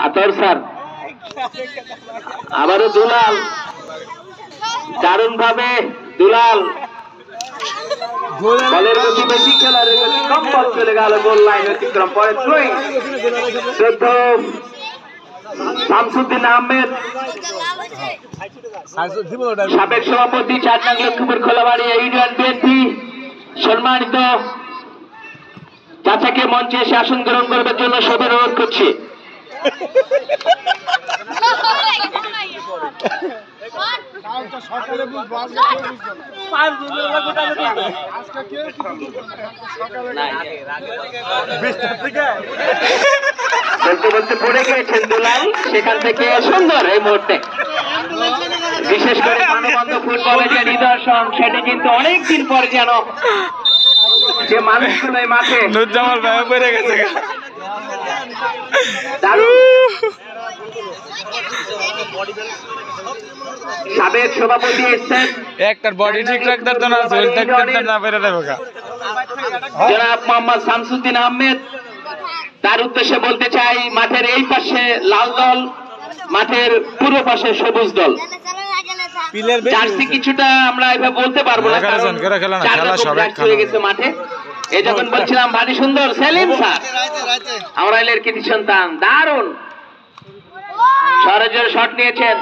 আতর স্যার আবারও দুলাল দারুণ ভাবে দুলাল বলের গতি বেশি খেলার গতি কম বল চলে গেল গোল লাইন অতিক্রম করে থ্রোয়িং শামসুদ্দিন আহমেদ সাবেক সভাপতি 4 নং লক্ষ্মীপুর খোলাবাড়িয়া ইউনিয়ন বিএনপি সম্মানিত চাচাকে মঞ্চে এসে আসন গ্রহণ করবার জন্য সবাই অনুরোধ করছি। বলতে বলতে পড়ে গিয়েছেন দুলাল, সেখান থেকে সুন্দর এই মুহূর্তে বিশেষ করে মানবন্ধ ফুটবলের যে নিদর্শন সেটি কিন্তু অনেকদিন পর যেন যে মানুষগুলো এই মাঠে নুরজামাল ভাই পড়ে গেছে। সাবেক সভাপতি এসছেন একটার বডি ঠিক রাখতে তো না শরীর থাকতে না পেরে দেবো জনাব মোহাম্মদ শামসুদ্দিন আহমেদ। তার উদ্দেশ্যে বলতে চাই মাঠের এই পাশে লাল দল, মাঠের পূর্ব পাশে সবুজ দল। জার্সি কিছুটা আমরা এভাবে বলতে পারবো না, হয়ে গেছে মাঠে। এই যখন বলছিলাম ভারী সুন্দর সেলিম স্যার আমরা এলের কৃতি সন্তান, দারুণ সরজের শট নিয়েছেন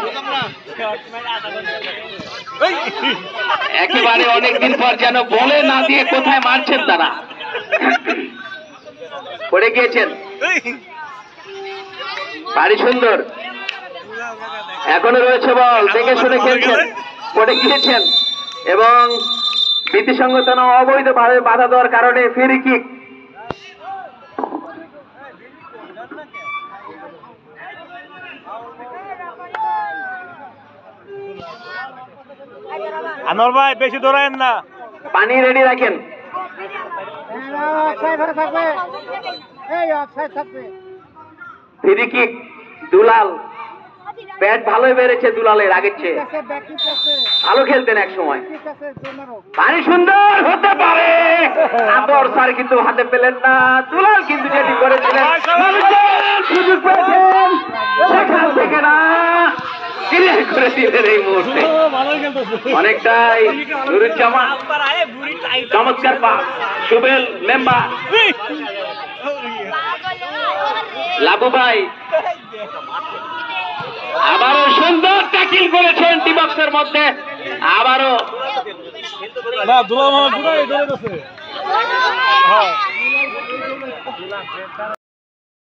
একেবারে অনেকদিন পর যেন বলে না দিয়ে কোথায় মারছেন তারা, পড়ে গিয়েছেন ভারী সুন্দর, এখনো রয়েছে বল, দেখে শুনে খেলছেন, পড়ে গিয়েছেন এবং নীতিসঙ্গত অবৈধভাবে বাধা দেওয়ার কারণে ফ্রি কিক। আনোয়ার ভাই বেশি দৌড়ায়েন না, পানি রেডি রাখেন। ফ্রি কিক দুলাল, ব্যাট ভালোই বেড়েছে দুলালের আগের চেয়ে, ভালো খেলতেন এক সময়। পানি সুন্দর হতে পারে, আতর স্যার কিন্তু হাতে পেলেন না, দুলাল কিন্তু যেটি করেছিলেন সুযোগ পেয়েছেন সেখান থেকে না ক্লিয়ার করে দিলেন এই মুহূর্তে। অনেকটাই নুরুজ্জামান, চমৎকার পাস, সুবেল মেম্বার, লাবু ভাই আবারও সুন্দর ট্যাকল করেছেন টিবক্সের মধ্যে, আবারও না দুলা মামা